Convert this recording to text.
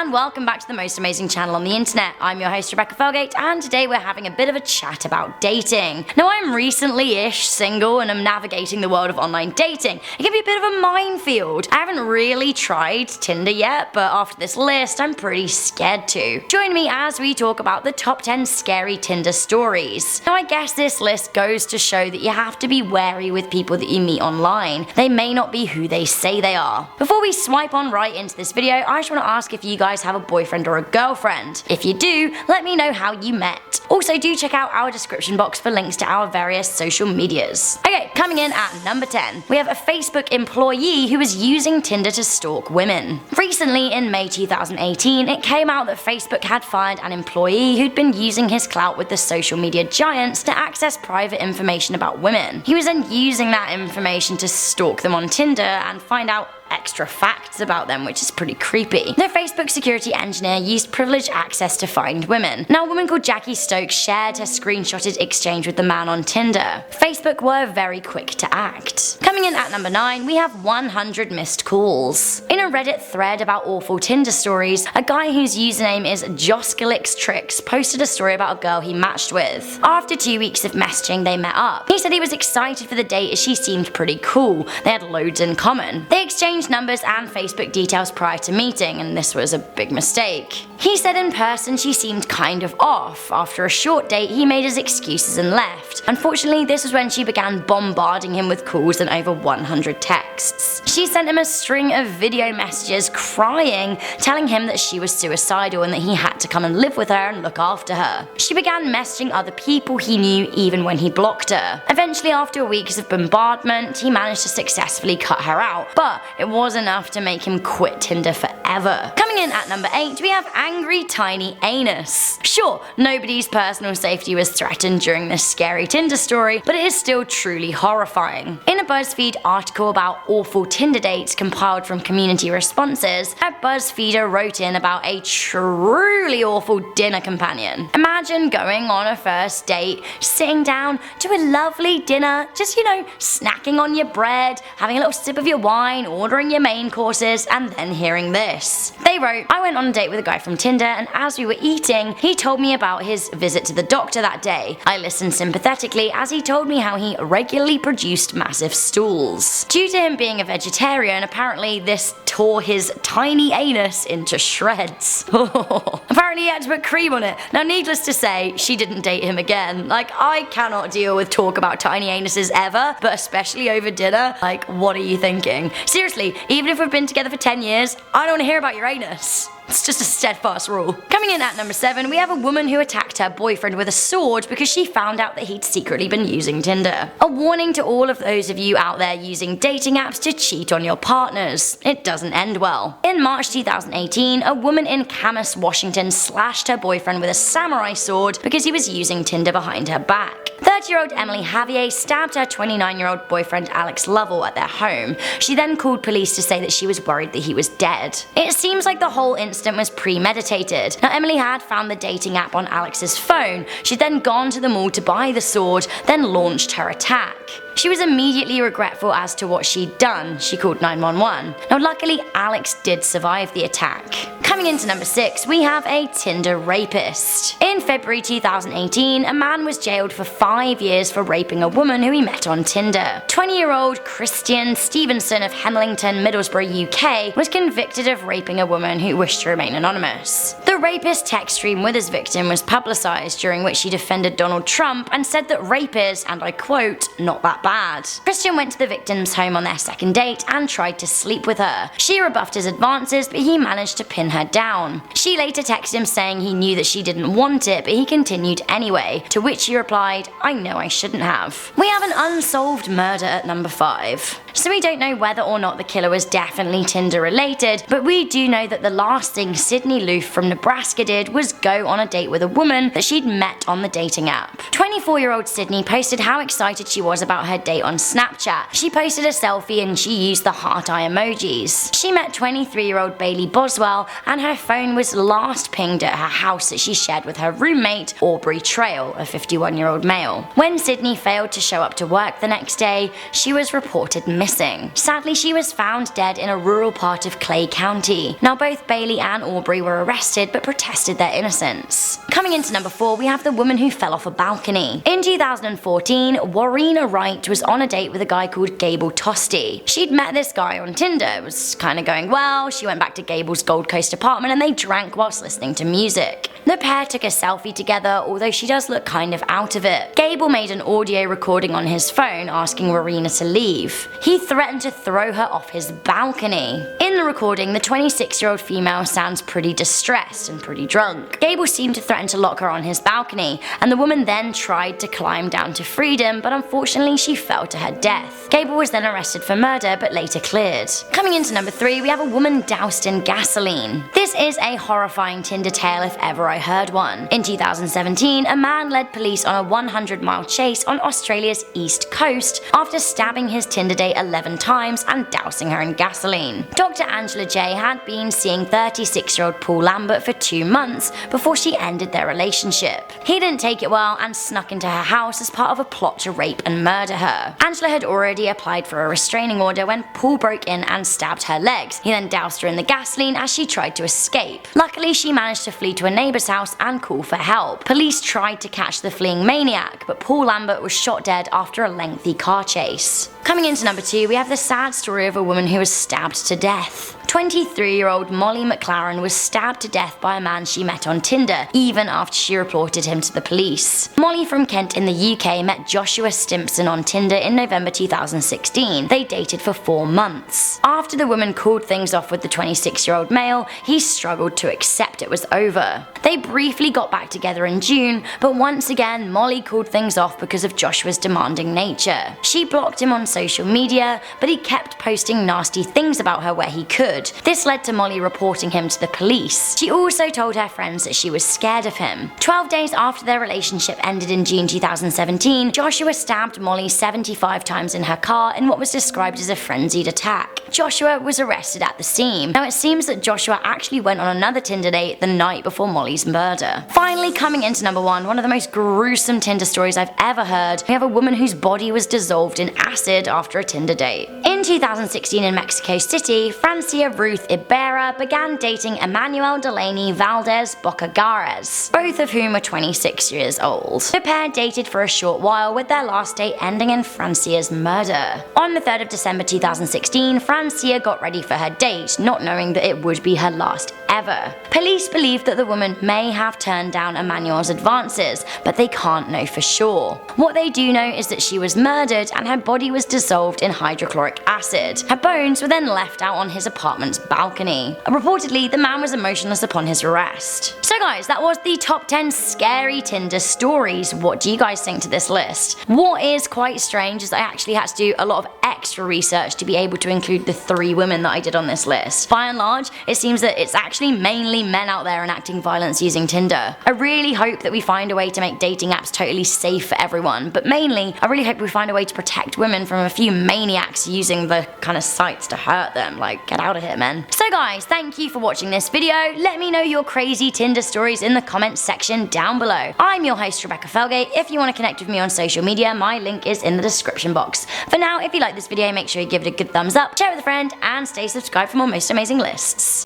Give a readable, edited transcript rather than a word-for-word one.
and welcome back to the most amazing channel on the internet. I'm your host Rebecca Felgate, and today we're having a bit of a chat about dating. Now, I'm recently-ish single and I'm navigating the world of online dating. It can be a bit of a minefield. I haven't really tried Tinder yet, but after this list, I'm pretty scared to. Join me as we talk about the top 10 scary Tinder stories. Now, I guess this list goes to show that you have to be wary with people that you meet online. They may not be who they say they are. Before we swipe on right into this video, I just want to ask if you guys have a boyfriend or a girlfriend. If you do, let me know how you met. Also, do check out our description box for links to our various social medias. Okay, coming in at number 10, we have a Facebook employee who was using Tinder to stalk women. Recently, in May 2018, it came out that Facebook had fired an employee who'd been using his clout with the social media giants to access private information about women. He was then using that information to stalk them on Tinder and find out extra facts about them, which is pretty creepy. The Facebook security engineer used privileged access to find women. Now, a woman called Jackie Stokes shared her screenshotted exchange with the man on Tinder. Facebook were very quick to act. Coming in at number 9, we have 100 missed calls. In a Reddit thread about awful Tinder stories, a guy whose username is JoskelixTricks posted a story about a girl he matched with. After 2 weeks of messaging, they met up. He said he was excited for the date as she seemed pretty cool. They had loads in common. They exchanged numbers and Facebook details prior to meeting, and this was a big mistake. He said in person she seemed kind of off. After a short date, he made his excuses and left. Unfortunately, this was when she began bombarding him with calls and over 100 texts. She sent him a string of video messages crying, telling him that she was suicidal and that he had to come and live with her and look after her. She began messaging other people he knew even when he blocked her. Eventually, after weeks of bombardment, he managed to successfully cut her out, but it was enough to make him quit Tinder forever. Coming in at number 8, we have angry tiny anus. Sure, nobody's personal safety was threatened during this scary Tinder story, but it is still truly horrifying. In a BuzzFeed article about awful Tinder dates compiled from community responses, a BuzzFeeder wrote in about a truly awful dinner companion. Imagine going on a first date, sitting down to a lovely dinner, just snacking on your bread, having a little sip of your wine, ordering your main courses, and then hearing this. They wrote, I went on a date with a guy from Tinder, and as we were eating, he told me about his visit to the doctor that day. I listened sympathetically as he told me how he regularly produced massive stools. Due to him being a vegetarian, apparently this tore his tiny anus into shreds. Apparently he had to put cream on it. Now, needless to say, she didn't date him again. I cannot deal with talk about tiny anuses ever, but especially over dinner. What are you thinking? Seriously, even if we've been together for 10 years, I don't want to hear about your anus. It's just a steadfast rule. Coming in at number 7, we have a woman who attacked her boyfriend with a sword because she found out that he'd secretly been using Tinder. A warning to all of those of you out there using dating apps to cheat on your partners. It doesn't end well. In March 2018, a woman in Camas, Washington slashed her boyfriend with a samurai sword because he was using Tinder behind her back. 30-year-old Emily Javier stabbed her 29-year-old boyfriend Alex Lovell at their home. She then called police to say that she was worried that he was dead. It seems like the whole incident was premeditated. Now, Emily had found the dating app on Alex's phone. She'd then gone to the mall to buy the sword, then launched her attack. She was immediately regretful as to what she'd done. She called 911. Now, luckily, Alex did survive the attack. Coming into number 6, we have a Tinder rapist. In February 2018, a man was jailed for 5 years for raping a woman who he met on Tinder. 20-year-old Christian Stevenson of Hemlington, Middlesbrough, UK, was convicted of raping a woman who wished to remain anonymous. The rapist text stream with his victim was publicised, during which he defended Donald Trump and said that rape is, and I quote, not that bad. Christian went to the victim's home on their second date and tried to sleep with her. She rebuffed his advances, but he managed to pin her down. She later texted him saying he knew that she didn't want it, but he continued anyway, to which he replied, I know I shouldn't have. We have an unsolved murder at number 5. So we don't know whether or not the killer was definitely Tinder related, but we do know that the last thing Sydney Loof from Nebraska did was go on a date with a woman that she'd met on the dating app. 24-year-old Sydney posted how excited she was about her date on Snapchat. She posted a selfie and she used the heart eye emojis. She met 23-year-old Bailey Boswell and and her phone was last pinged at her house that she shared with her roommate, Aubrey Trail, a 51-year-old male. When Sydney failed to show up to work the next day, she was reported missing. Sadly, she was found dead in a rural part of Clay County. Now, both Bailey and Aubrey were arrested but protested their innocence. Coming into number 4, we have the woman who fell off a balcony. In 2014, Warrena Wright was on a date with a guy called Gable Tosti. She'd met this guy on Tinder, it was kinda going well. She went back to Gable's Gold Coast apartment and they drank whilst listening to music. The pair took a selfie together, although she does look kind of out of it. Gable made an audio recording on his phone asking Warrena to leave. He threatened to throw her off his balcony. In the recording, the 26-year-old female sounds pretty distressed and pretty drunk. Gable seemed to threaten to lock her on his balcony, and the woman then tried to climb down to freedom, but unfortunately she fell to her death. Gable was then arrested for murder, but later cleared. Coming into number 3, we have a woman doused in gasoline. This is a horrifying Tinder tale if ever I heard one. In 2017, a man led police on a 100-mile chase on Australia's east coast after stabbing his Tinder date 11 times and dousing her in gasoline. Dr. Angela J had been seeing 36-year-old Paul Lambert for 2 months before she ended their relationship. He didn't take it well and snuck into her house as part of a plot to rape and murder her. Angela had already applied for a restraining order when Paul broke in and stabbed her legs. He then doused her in the gasoline as she tried to escape. Luckily, she managed to flee to a neighbour's house and call for help. Police tried to catch the fleeing maniac, but Paul Lambert was shot dead after a lengthy car chase. Coming into number 2, we have the sad story of a woman who was stabbed to death. 23-year-old Molly McLaren was stabbed to death by a man she met on Tinder, even after she reported him to the police. Molly from Kent in the UK met Joshua Stimpson on Tinder in November 2016. They dated for 4 months. After the woman called things off with the 26-year-old male, he struggled to accept it was over. They briefly got back together in June, but once again Molly called things off because of Joshua's demanding nature. She blocked him on social media, but he kept posting nasty things about her where he could. This led to Molly reporting him to the police. She also told her friends that she was scared of him. 12 days after their relationship ended in June 2017, Joshua stabbed Molly 75 times in her car in what was described as a frenzied attack. Joshua was arrested at the scene. Now, it seems that Joshua actually went on another Tinder date the night before Molly's murder. Finally, coming into number 1, one of the most gruesome Tinder stories I've ever heard, we have a woman whose body was dissolved in acid after a Tinder date. In 2016 in Mexico City, Francia Ruth Ibarra began dating Emmanuel Delaney Valdez Bocagares, both of whom were 26 years old. The pair dated for a short while, with their last date ending in Francia's murder. On the 3rd of December 2016, Francia got ready for her date, not knowing that it would be her last ever. Police believe that the woman may have turned down Emmanuel's advances, but they can't know for sure. What they do know is that she was murdered and her body was dissolved in hydrochloric acid. Her bones were then left out on his apartment's balcony. Reportedly, the man was emotionless upon his arrest. So guys, that was the top 10 scary Tinder stories. What do you guys think to this list? What is quite strange is I actually had to do a lot of extra research to be able to include the 3 women that I did on this list. By and large, it seems that it's actually mainly men out there enacting violence using Tinder. I really hope that we find a way to make dating apps totally safe for everyone, but mainly, I really hope we find a way to protect women from a few maniacs using the kind of sites to hurt them. Like, get out of here, man. So guys, thank you for watching this video. Let me know your crazy Tinder stories in the comments section down below. I'm your host, Rebecca Felgate. If you want to connect with me on social media, my link is in the description box. For now, if you like this video, make sure you give it a good thumbs up, share it with a friend, and stay subscribed for more most amazing lists.